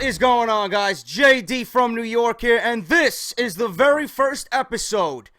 is going on, guys? JD from New York here, and this is the very first episode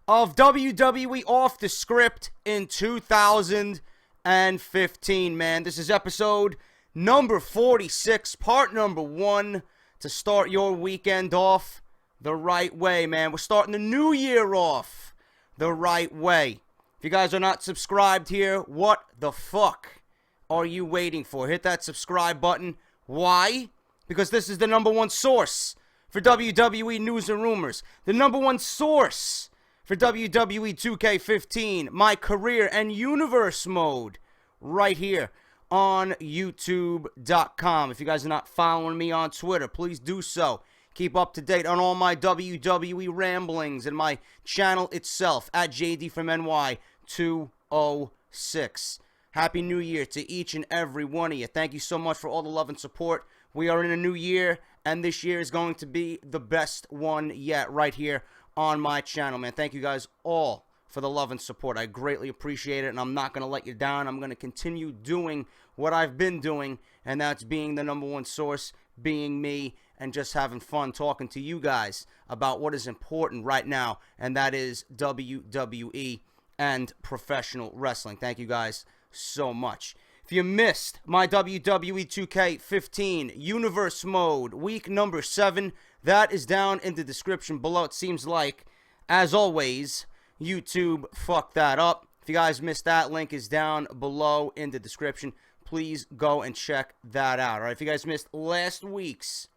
of WWE Off The Script in 2015, man. This is episode number 46, part number 1, to start your weekend off the right way, man. We're starting the new year off the right way. If you guys are not subscribed here, what the fuck are you waiting for? Hit that subscribe button. Why? Because this is the number one source for WWE news and rumors. The number one source for WWE 2K15, my career and universe mode, right here on YouTube.com. If you guys are not following me on Twitter, please do so. Keep up to date on all my WWE ramblings and my channel itself at JD from NY 206. Happy New Year to each and every one of you. Thank you so much for all the love and support. We are in a new year, and this year is going to be the best one yet right here on my channel, man. Thank you guys all for the love and support. I greatly appreciate it, and I'm not going to let you down. I'm going to continue doing what I've been doing, and that's being the number one source, being me, and just having fun talking to you guys about what is important right now, and that is WWE and professional wrestling. Thank you guys so much. If you missed my WWE 2K15 Universe Mode week number 7, that is down in the description below. It seems like, as always, YouTube fucked that up. If you guys missed that, link is down below in the description. Please go and check that out. All right, if you guys missed last week's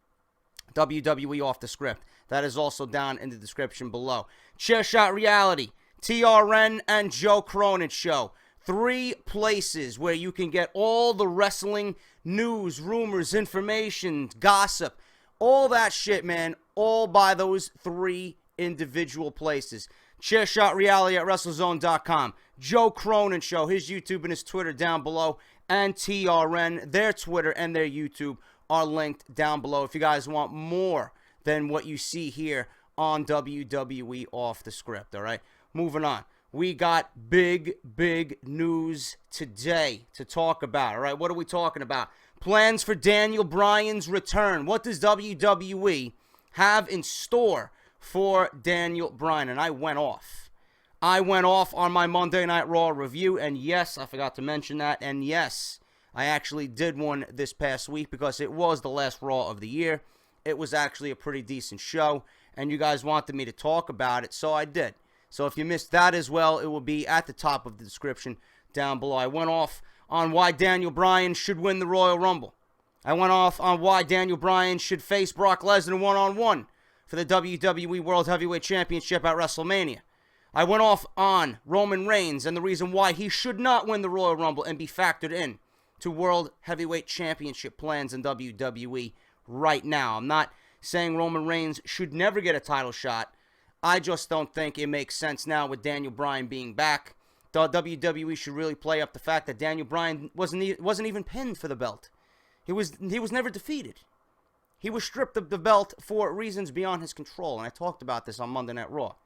WWE Off The Script, that is also down in the description below. Chairshot Reality, TRN, and Joe Cronin Show. 3 places where you can get all the wrestling news, rumors, information, gossip, all that shit, man, all by those 3 individual places. Chairshot Reality at WrestleZone.com. Joe Cronin Show, his YouTube and his Twitter down below. And TRN, their Twitter and their YouTube are linked down below if you guys want more than what you see here on WWE Off The Script, all right? Moving on. We got big news today to talk about, all right? What are we talking about? Plans for Daniel Bryan's return. What does WWE have in store for Daniel Bryan? And I went off on my Monday Night Raw review, and yes, I forgot to mention that, and yes, I actually did one this past week because it was the last Raw of the year. It was actually a pretty decent show, and you guys wanted me to talk about it, so I did. So if you missed that as well, it will be at the top of the description down below. I went off on why Daniel Bryan should win the Royal Rumble. I went off on why Daniel Bryan should face Brock Lesnar one-on-one for the WWE World Heavyweight Championship at WrestleMania. I went off on Roman Reigns and the reason why he should not win the Royal Rumble and be factored in to World Heavyweight Championship plans in WWE right now. I'm not saying Roman Reigns should never get a title shot. I just don't think it makes sense now with Daniel Bryan being back. The WWE should really play up the fact that Daniel Bryan wasn't even pinned for the belt. He was never defeated. He was stripped of the belt for reasons beyond his control, and I talked about this on Monday Night Raw.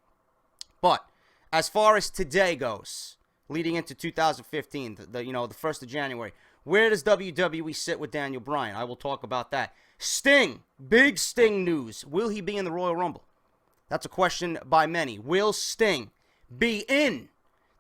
But as far as today goes, leading into 2015, the 1st of January, where does WWE sit with Daniel Bryan? I will talk about that. Sting, big Sting news. Will he be in the Royal Rumble? That's a question by many. Will Sting be in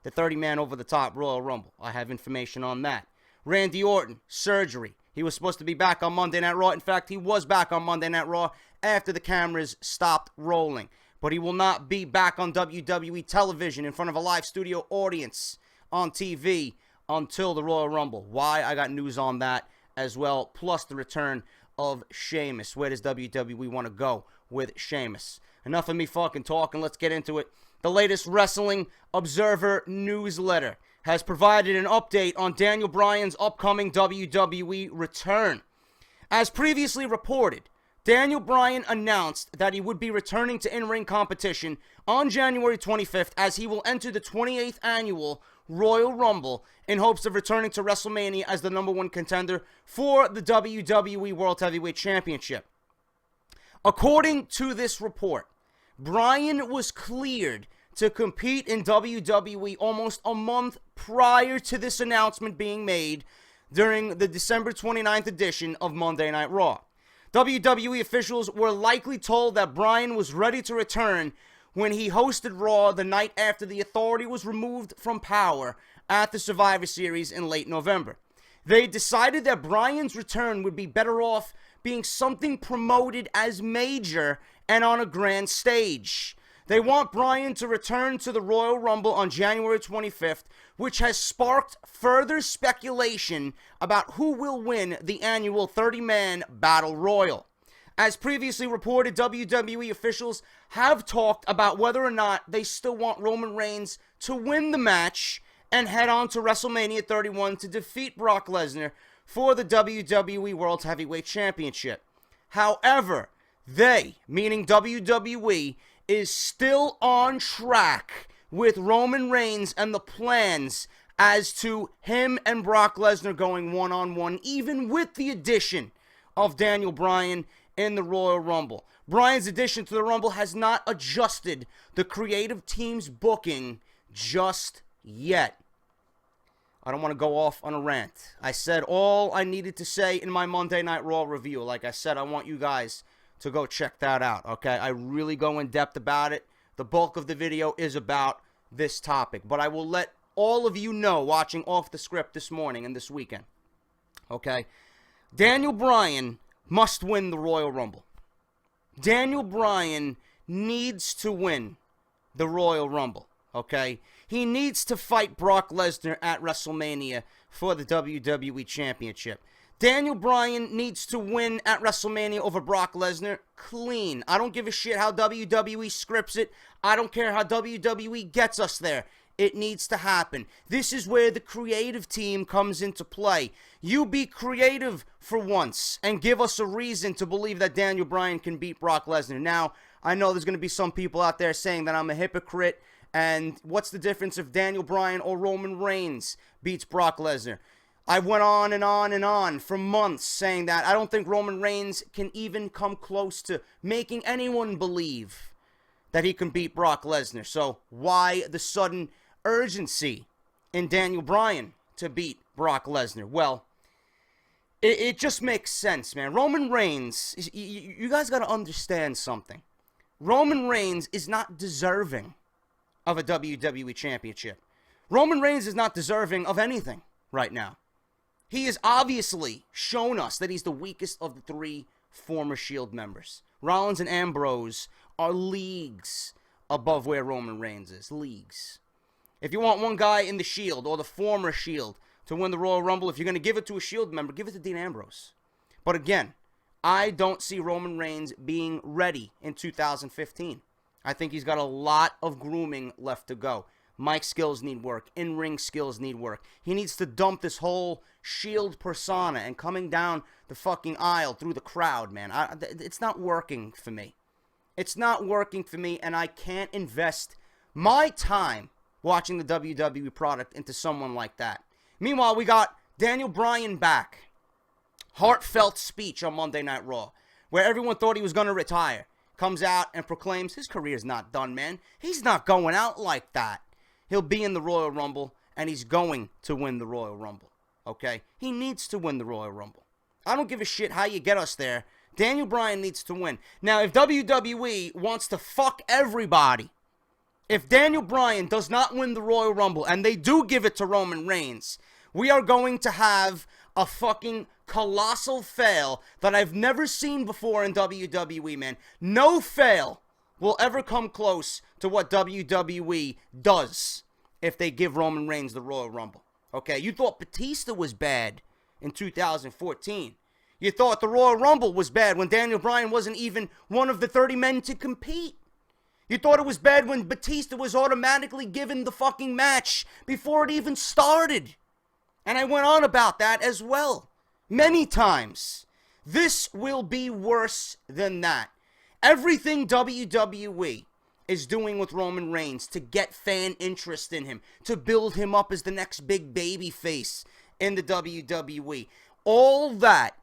the 30-man over-the-top Royal Rumble? I have information on that. Randy Orton, surgery. He was supposed to be back on Monday Night Raw. In fact, he was back on Monday Night Raw after the cameras stopped rolling. But he will not be back on WWE television in front of a live studio audience on TV until the Royal Rumble. Why? I got news on that as well, plus the return of Sheamus. Where does WWE want to go with Sheamus? Enough of me fucking talking. Let's get into it. The latest Wrestling Observer newsletter has provided an update on Daniel Bryan's upcoming WWE return. As previously reported, Daniel Bryan announced that he would be returning to in-ring competition on January 25th as he will enter the 28th annual Royal Rumble in hopes of returning to WrestleMania as the number 1 contender for the WWE World Heavyweight Championship. According to this report, Bryan was cleared to compete in WWE almost a month prior to this announcement being made during the December 29th edition of Monday Night Raw. WWE officials were likely told that Bryan was ready to return when he hosted Raw the night after the Authority was removed from power at the Survivor Series in late November. They decided that Bryan's return would be better off being something promoted as major and on a grand stage. They want Bryan to return to the Royal Rumble on January 25th, which has sparked further speculation about who will win the annual 30-man Battle Royal. As previously reported, WWE officials have talked about whether or not they still want Roman Reigns to win the match and head on to WrestleMania 31 to defeat Brock Lesnar for the WWE World Heavyweight Championship. However, they, meaning WWE, is still on track with Roman Reigns and the plans as to him and Brock Lesnar going one-on-one, even with the addition of Daniel Bryan in the Royal Rumble. Bryan's addition to the Rumble has not adjusted the creative team's booking just yet. I don't want to go off on a rant. I said all I needed to say in my Monday Night Raw review. Like I said, I want you guys to go check that out, okay? I really go in depth about it. The bulk of the video is about this topic. But I will let all of you know watching Off the Script this morning and this weekend, okay? Daniel Bryan must win the Royal Rumble. Daniel Bryan needs to win the Royal Rumble, okay? He needs to fight Brock Lesnar at WrestleMania for the WWE Championship. Daniel Bryan needs to win at WrestleMania over Brock Lesnar clean. I don't give a shit how WWE scripts it. I don't care how WWE gets us there. It needs to happen. This is where the creative team comes into play. You be creative for once and give us a reason to believe that Daniel Bryan can beat Brock Lesnar. Now, I know there's going to be some people out there saying that I'm a hypocrite, and what's the difference if Daniel Bryan or Roman Reigns beats Brock Lesnar? I went on and on and on for months saying that I don't think Roman Reigns can even come close to making anyone believe that he can beat Brock Lesnar. So why the sudden urgency in Daniel Bryan to beat Brock Lesnar? Well, it just makes sense, man. Roman Reigns, you guys got to understand something. Roman Reigns is not deserving of a WWE Championship. Roman Reigns is not deserving of anything right now. He has obviously shown us that he's the weakest of the three former Shield members. Rollins and Ambrose are leagues above where Roman Reigns is. Leagues. If you want one guy in the Shield or the former Shield to win the Royal Rumble, if you're going to give it to a Shield member, give it to Dean Ambrose. But again, I don't see Roman Reigns being ready in 2015. I think he's got a lot of grooming left to go. Mic skills need work. In-ring skills need work. He needs to dump this whole Shield persona and coming down the fucking aisle through the crowd, man. It's not working for me. It's not working for me, and I can't invest my time watching the WWE product into someone like that. Meanwhile, we got Daniel Bryan back. Heartfelt speech on Monday Night Raw, where everyone thought he was going to retire. Comes out and proclaims his career's not done, man. He's not going out like that. He'll be in the Royal Rumble, and he's going to win the Royal Rumble, okay? He needs to win the Royal Rumble. I don't give a shit how you get us there. Daniel Bryan needs to win. Now, if WWE wants to fuck everybody, if Daniel Bryan does not win the Royal Rumble, and they do give it to Roman Reigns, we are going to have a fucking colossal fail that I've never seen before in WWE, man. No fail will ever come close to what WWE does if they give Roman Reigns the Royal Rumble. Okay, you thought Batista was bad in 2014. You thought the Royal Rumble was bad when Daniel Bryan wasn't even one of the 30 men to compete. You thought it was bad when Batista was automatically given the fucking match before it even started. And I went on about that as well. Many times. This will be worse than that. Everything WWE is doing with Roman Reigns to get fan interest in him, to build him up as the next big baby face in the WWE. All that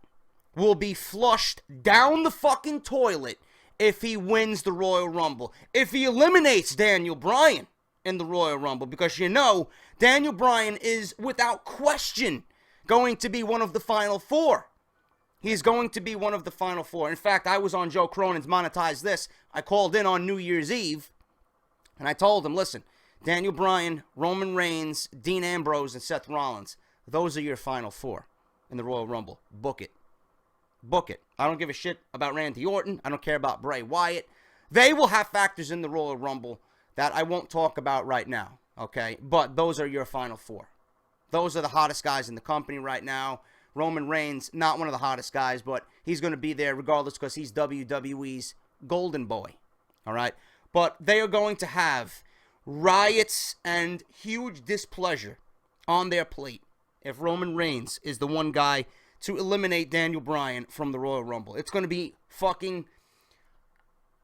will be flushed down the fucking toilet if he wins the Royal Rumble. If he eliminates Daniel Bryan in the Royal Rumble, because you know Daniel Bryan is without question going to be one of the final four. He's going to be one of the final four. In fact, I was on Joe Cronin's Monetize This. I called in on New Year's Eve, and I told him, listen, Daniel Bryan, Roman Reigns, Dean Ambrose, and Seth Rollins, those are your final four in the Royal Rumble. Book it. Book it. I don't give a shit about Randy Orton. I don't care about Bray Wyatt. They will have factors in the Royal Rumble that I won't talk about right now, okay? But those are your final four. Those are the hottest guys in the company right now. Roman Reigns, not one of the hottest guys, but he's going to be there regardless because he's WWE's golden boy, all right? But they are going to have riots and huge displeasure on their plate if Roman Reigns is the one guy to eliminate Daniel Bryan from the Royal Rumble. It's going to be fucking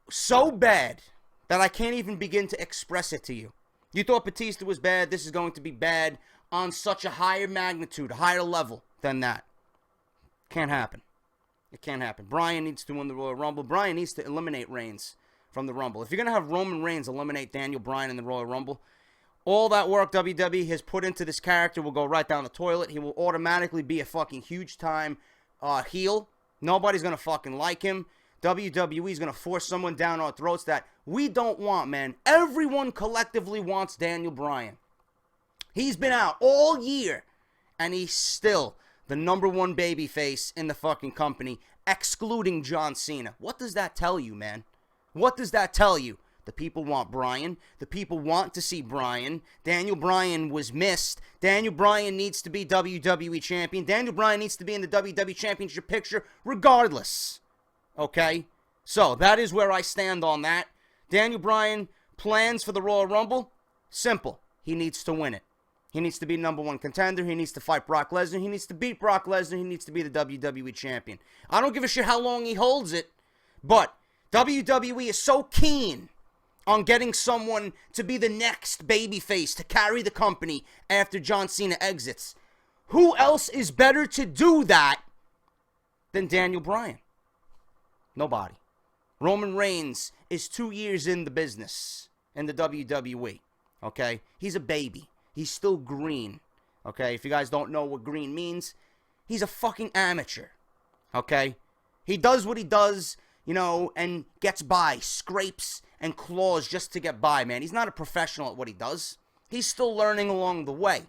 so bad that I can't even begin to express it to you. You thought Batista was bad. This is going to be bad on such a higher magnitude, a higher level than that. Can't happen. It can't happen. Bryan needs to win the Royal Rumble. Bryan needs to eliminate Reigns from the Rumble. If you're going to have Roman Reigns eliminate Daniel Bryan in the Royal Rumble, all that work WWE has put into this character will go right down the toilet. He will automatically be a fucking huge time heel. Nobody's going to fucking like him. WWE is going to force someone down our throats that we don't want, man. Everyone collectively wants Daniel Bryan. He's been out all year, and he's still the number one babyface in the fucking company, excluding John Cena. What does that tell you, man? What does that tell you? The people want Bryan. The people want to see Bryan. Daniel Bryan was missed. Daniel Bryan needs to be WWE champion. Daniel Bryan needs to be in the WWE championship picture regardless. Okay? So, that is where I stand on that. Daniel Bryan plans for the Royal Rumble? Simple. He needs to win it. He needs to be number one contender. He needs to fight Brock Lesnar. He needs to beat Brock Lesnar. He needs to be the WWE champion. I don't give a shit how long he holds it, but WWE is so keen on getting someone to be the next babyface to carry the company after John Cena exits. Who else is better to do that than Daniel Bryan? Nobody. Roman Reigns is 2 years in the business in the WWE, okay? He's a baby. He's still green, okay? If you guys don't know what green means, he's a fucking amateur, okay? He does what he does, you know, and gets by, scrapes and claws just to get by, man. He's not a professional at what he does. He's still learning along the way.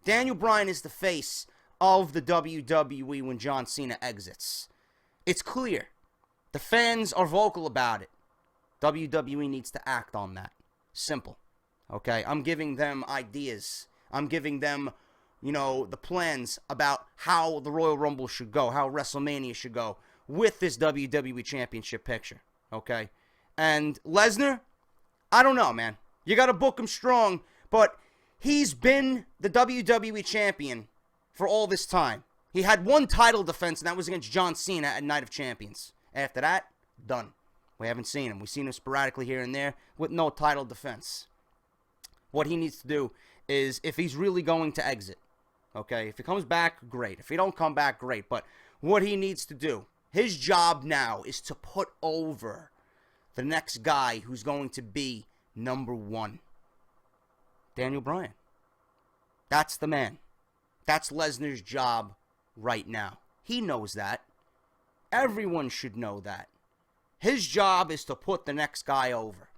Daniel Bryan is the face of the WWE when John Cena exits. It's clear. The fans are vocal about it. WWE needs to act on that. Simple. Okay? I'm giving them ideas. I'm giving them, you know, the plans about how the Royal Rumble should go, how WrestleMania should go with this WWE Championship picture. Okay? And Lesnar, I don't know, man. You got to book him strong, but he's been the WWE Champion for all this time. He had one title defense, and that was against John Cena at Night of Champions. After that, done. We haven't seen him. We've seen him sporadically here and there with no title defense. What he needs to do is, if he's really going to exit, okay, if he comes back, great. If he don't come back, great. But what he needs to do, his job now is to put over the next guy who's going to be number one. Daniel Bryan. That's the man. That's Lesnar's job right now. He knows that. Everyone should know that. His job is to put the next guy over.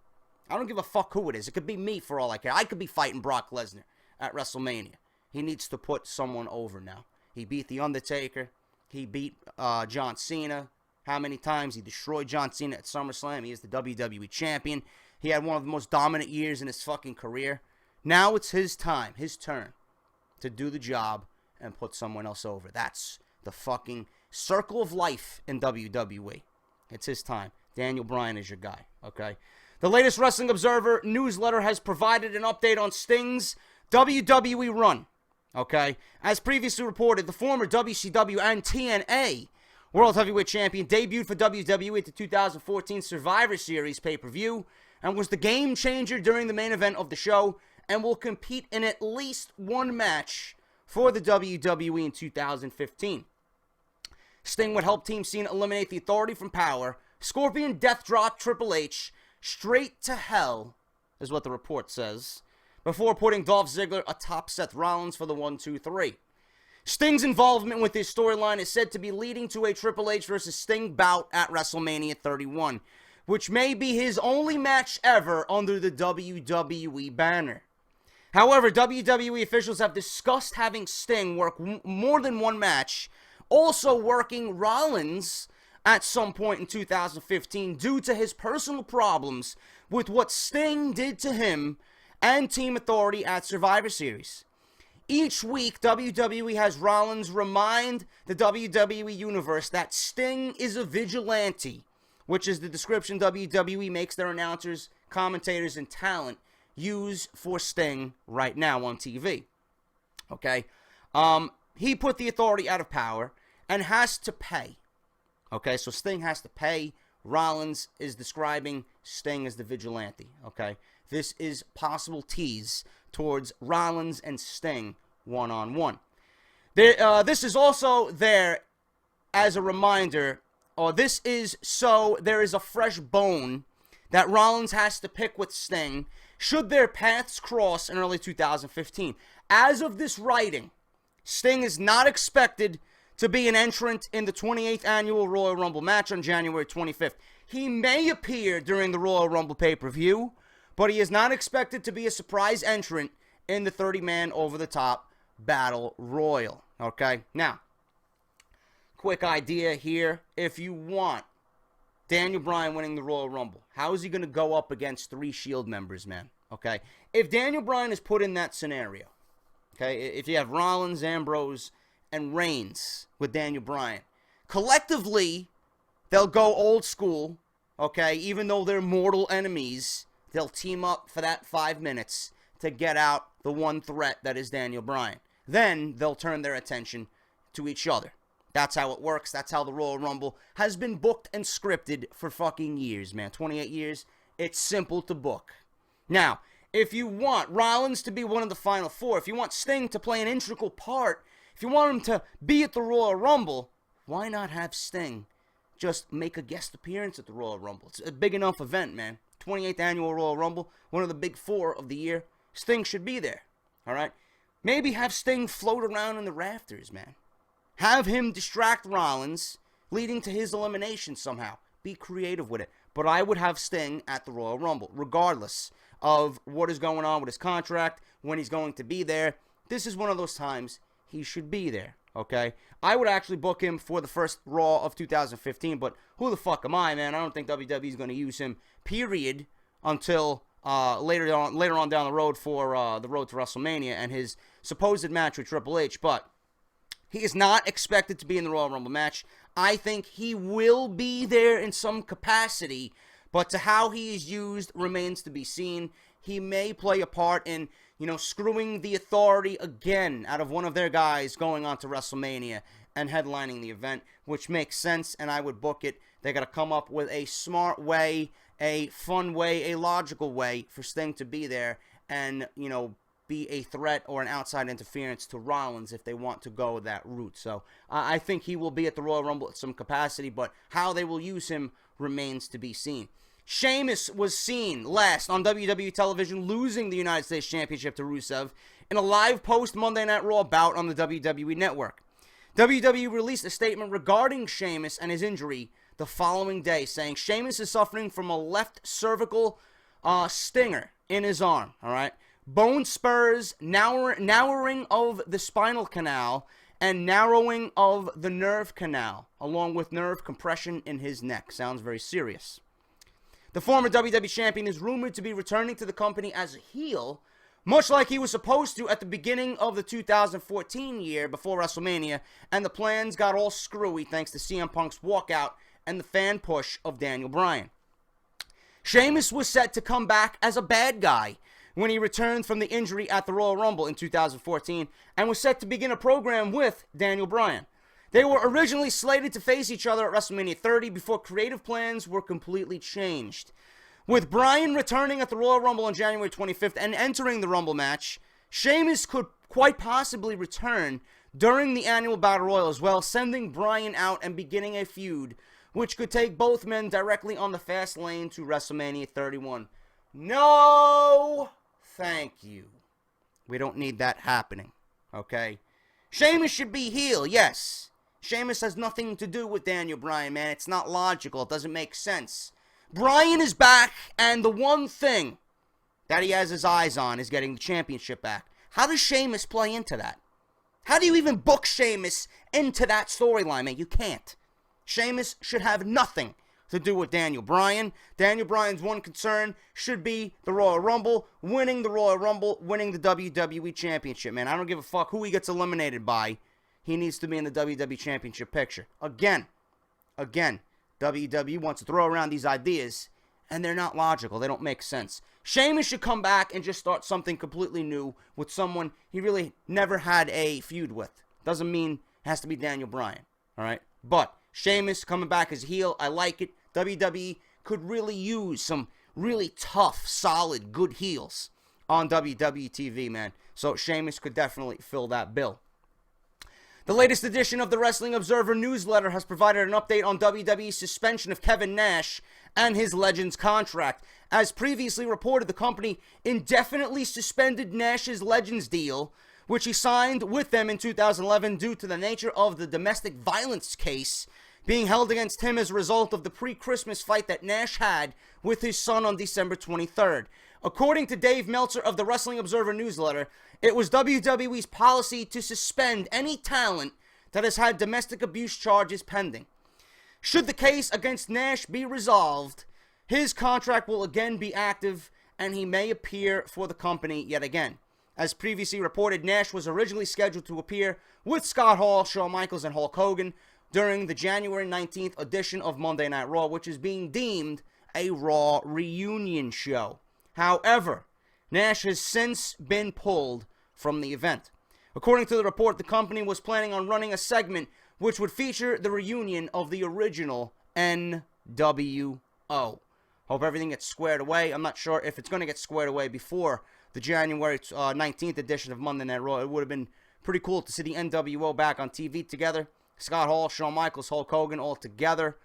I don't give a fuck who it is. It could be me for all I care. I could be fighting Brock Lesnar at WrestleMania. He needs to put someone over now. He beat The Undertaker. He beat John Cena. How many times? He destroyed John Cena at SummerSlam. He is the WWE Champion. He had one of the most dominant years in his fucking career. Now it's his time, his turn, to do the job and put someone else over. That's the fucking circle of life in WWE. It's his time. Daniel Bryan is your guy, okay? The latest Wrestling Observer newsletter has provided an update on Sting's WWE run, okay? As previously reported, the former WCW and TNA World Heavyweight Champion debuted for WWE at the 2014 Survivor Series pay-per-view and was the game changer during the main event of the show and will compete in at least one match for the WWE in 2015. Sting would help Team Cena eliminate the Authority from Power. Scorpion death drop Triple H straight to hell, is what the report says, before putting Dolph Ziggler atop Seth Rollins for the 1-2-3. Sting's involvement with this storyline is said to be leading to a Triple H versus Sting bout at WrestleMania 31, which may be his only match ever under the WWE banner. However, WWE officials have discussed having Sting work more than one match, also working Rollins at some point in 2015 due to his personal problems with what Sting did to him and Team Authority at Survivor Series. Each week, WWE has Rollins remind the WWE Universe that Sting is a vigilante, which is the description WWE makes their announcers, commentators, and talent use for Sting right now on TV. Okay? He put the Authority out of power and has to pay. Okay, so Sting has to pay. Rollins is describing Sting as the vigilante. Okay? This is possible tease towards Rollins and Sting one-on-one. This is also there as a reminder, or this is so there is a fresh bone that Rollins has to pick with Sting should their paths cross in early 2015. As of this writing, Sting is not expected to be an entrant in the 28th annual Royal Rumble match on January 25th. He may appear during the Royal Rumble pay-per-view, but he is not expected to be a surprise entrant in the 30-man over-the-top Battle Royal. Okay? Now, quick idea here. If you want Daniel Bryan winning the Royal Rumble, how is he going to go up against 3 Shield members, man? Okay? If Daniel Bryan is put in that scenario, okay, if you have Rollins, Ambrose, and Reigns with Daniel Bryan, collectively, they'll go old school, okay? Even though they're mortal enemies, they'll team up for that 5 minutes to get out the one threat that is Daniel Bryan. Then they'll turn their attention to each other. That's how it works. That's how the Royal Rumble has been booked and scripted for fucking years, man. 28 years. It's simple to book. Now, if you want Rollins to be one of the final 4, if you want Sting to play an integral part, if you want him to be at the Royal Rumble, why not have Sting just make a guest appearance at the Royal Rumble? It's a big enough event, man. 28th annual Royal Rumble, one of the big 4 of the year. Sting should be there, all right? Maybe have Sting float around in the rafters, man. Have him distract Rollins, leading to his elimination somehow. Be creative with it. But I would have Sting at the Royal Rumble, regardless of what is going on with his contract, when he's going to be there. This is one of those times he should be there, okay? I would actually book him for the first Raw of 2015, but who the fuck am I, man? I don't think WWE is going to use him, period, until later on down the road for the road to WrestleMania and his supposed match with Triple H. But he is not expected to be in the Royal Rumble match. I think he will be there in some capacity, but to how he is used remains to be seen. He may play a part in, screwing the Authority again out of one of their guys going on to WrestleMania and headlining the event, which makes sense, and I would book it. They got to come up with a smart way, a fun way, a logical way for Sting to be there and, be a threat or an outside interference to Rollins if they want to go that route. So I think he will be at the Royal Rumble at some capacity, but how they will use him remains to be seen. Sheamus was seen last on WWE television losing the United States Championship to Rusev in a live post-Monday Night Raw bout on the WWE Network. WWE released a statement regarding Sheamus and his injury the following day, saying Sheamus is suffering from a left cervical stinger in his arm, all right? Bone spurs, narrowing of the spinal canal, and narrowing of the nerve canal, along with nerve compression in his neck. Sounds very serious. The former WWE champion is rumored to be returning to the company as a heel, much like he was supposed to at the beginning of the 2014 year before WrestleMania, and the plans got all screwy thanks to CM Punk's walkout and the fan push of Daniel Bryan. Sheamus was set to come back as a bad guy when he returned from the injury at the Royal Rumble in 2014 and was set to begin a program with Daniel Bryan. They were originally slated to face each other at WrestleMania 30 before creative plans were completely changed. With Bryan returning at the Royal Rumble on January 25th and entering the Rumble match, Sheamus could quite possibly return during the annual Battle Royal as well, sending Bryan out and beginning a feud, which could take both men directly on the fast lane to WrestleMania 31. No, thank you. We don't need that happening, okay? Sheamus should be heel, yes. Sheamus has nothing to do with Daniel Bryan, man. It's not logical. It doesn't make sense. Bryan is back, and the one thing that he has his eyes on is getting the championship back. How does Sheamus play into that? How do you even book Sheamus into that storyline, man? You can't. Sheamus should have nothing to do with Daniel Bryan. Daniel Bryan's one concern should be the Royal Rumble, winning the Royal Rumble, winning the WWE Championship, man. I don't give a fuck who he gets eliminated by. He needs to be in the WWE Championship picture. Again, WWE wants to throw around these ideas, and they're not logical. They don't make sense. Sheamus should come back and just start something completely new with someone he really never had a feud with. Doesn't mean it has to be Daniel Bryan, all right? But Sheamus coming back as heel, I like it. WWE could really use some really tough, solid, good heels on WWE TV, man. So Sheamus could definitely fill that bill. The latest edition of the Wrestling Observer newsletter has provided an update on WWE's suspension of Kevin Nash and his Legends contract. As previously reported, the company indefinitely suspended Nash's Legends deal, which he signed with them in 2011 due to the nature of the domestic violence case being held against him as a result of the pre-Christmas fight that Nash had with his son on December 23rd. According to Dave Meltzer of the Wrestling Observer newsletter, it was WWE's policy to suspend any talent that has had domestic abuse charges pending. Should the case against Nash be resolved, his contract will again be active and he may appear for the company yet again. As previously reported, Nash was originally scheduled to appear with Scott Hall, Shawn Michaels, and Hulk Hogan during the January 19th edition of Monday Night Raw, which is being deemed a Raw reunion show. However, Nash has since been pulled from the event. According to the report, the company was planning on running a segment which would feature the reunion of the original NWO. Hope everything gets squared away. I'm not sure if it's going to get squared away before the January 19th edition of Monday Night Raw. It would have been pretty cool to see the NWO back on TV together. Scott Hall, Shawn Michaels, Hulk Hogan all together.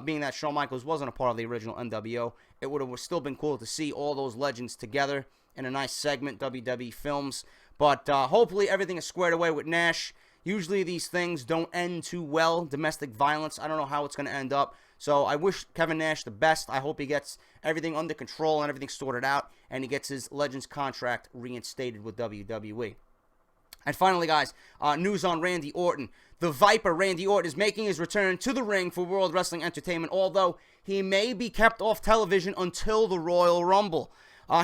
Being that Shawn Michaels wasn't a part of the original NWO, it would have still been cool to see all those legends together in a nice segment, WWE Films. But hopefully everything is squared away with Nash. Usually these things don't end too well. Domestic violence, I don't know how it's going to end up. So I wish Kevin Nash the best. I hope he gets everything under control and everything sorted out, and he gets his Legends contract reinstated with WWE. And finally, guys, news on Randy Orton. The Viper, Randy Orton, is making his return to the ring for World Wrestling Entertainment, although he may be kept off television until the Royal Rumble.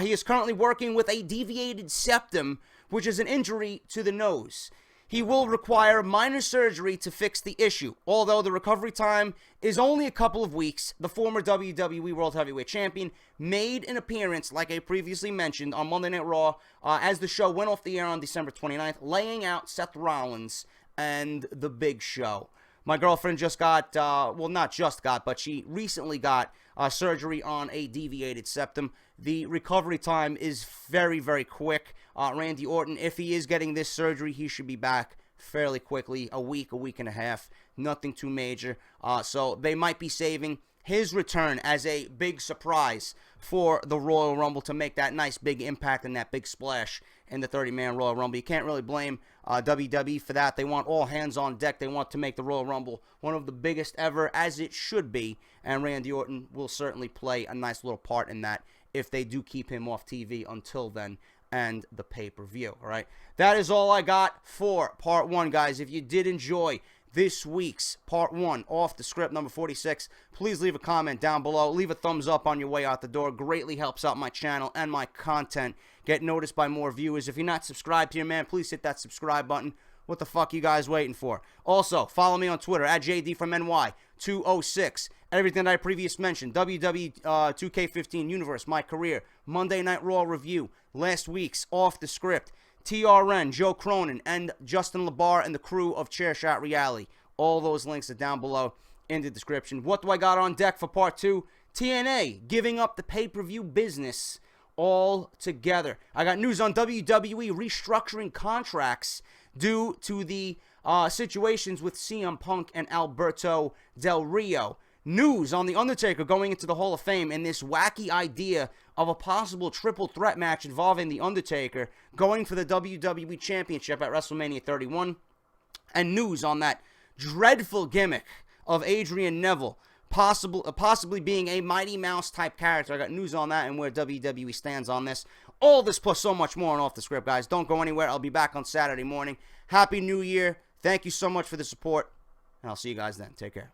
He is currently working with a deviated septum, which is an injury to the nose. He will require minor surgery to fix the issue. Although the recovery time is only a couple of weeks, the former WWE World Heavyweight Champion made an appearance, like I previously mentioned, on Monday Night Raw as the show went off the air on December 29th, laying out Seth Rollins and The Big Show. My girlfriend just got, well, not just got, but she recently got surgery on a deviated septum. The recovery time is very, very quick. Randy Orton, if he is getting this surgery, he should be back fairly quickly, a week and a half. Nothing too major. So they might be saving his return as a big surprise for the Royal Rumble to make that nice big impact and that big splash in the 30-man Royal Rumble. You can't really blame WWE for that. They want all hands on deck. They want to make the Royal Rumble one of the biggest ever, as it should be, and Randy Orton will certainly play a nice little part in that if they do keep him off TV until then and the pay-per-view, all right? That is all I got for Part 1, guys. If you did enjoy this week's Part 1 Off the Script number 46, please leave a comment down below. Leave a thumbs up on your way out the door. Greatly helps out my channel and my content. Get noticed by more viewers. If you're not subscribed here, man, please hit that subscribe button. What the fuck you guys waiting for? Also, follow me on Twitter at JD from NY206. Everything that I previously mentioned. WWE 2K15 Universe, my career. Monday Night Raw review. Last week's Off the Script. TRN, Joe Cronin, and Justin LaBar and the crew of Chairshot Reality. All those links are down below in the description. What do I got on deck for Part 2? TNA giving up the pay-per-view business altogether. I got news on WWE restructuring contracts due to the situations with CM Punk and Alberto Del Rio. News on The Undertaker going into the Hall of Fame and this wacky idea of a possible triple threat match involving The Undertaker going for the WWE Championship at WrestleMania 31. and news on that dreadful gimmick of Adrian Neville possibly being a Mighty Mouse type character. I got news on that and where WWE stands on this. All this plus so much more on Off the Script, guys. Don't go anywhere. I'll be back on Saturday morning. Happy New Year. Thank you so much for the support, and I'll see you guys then. Take care.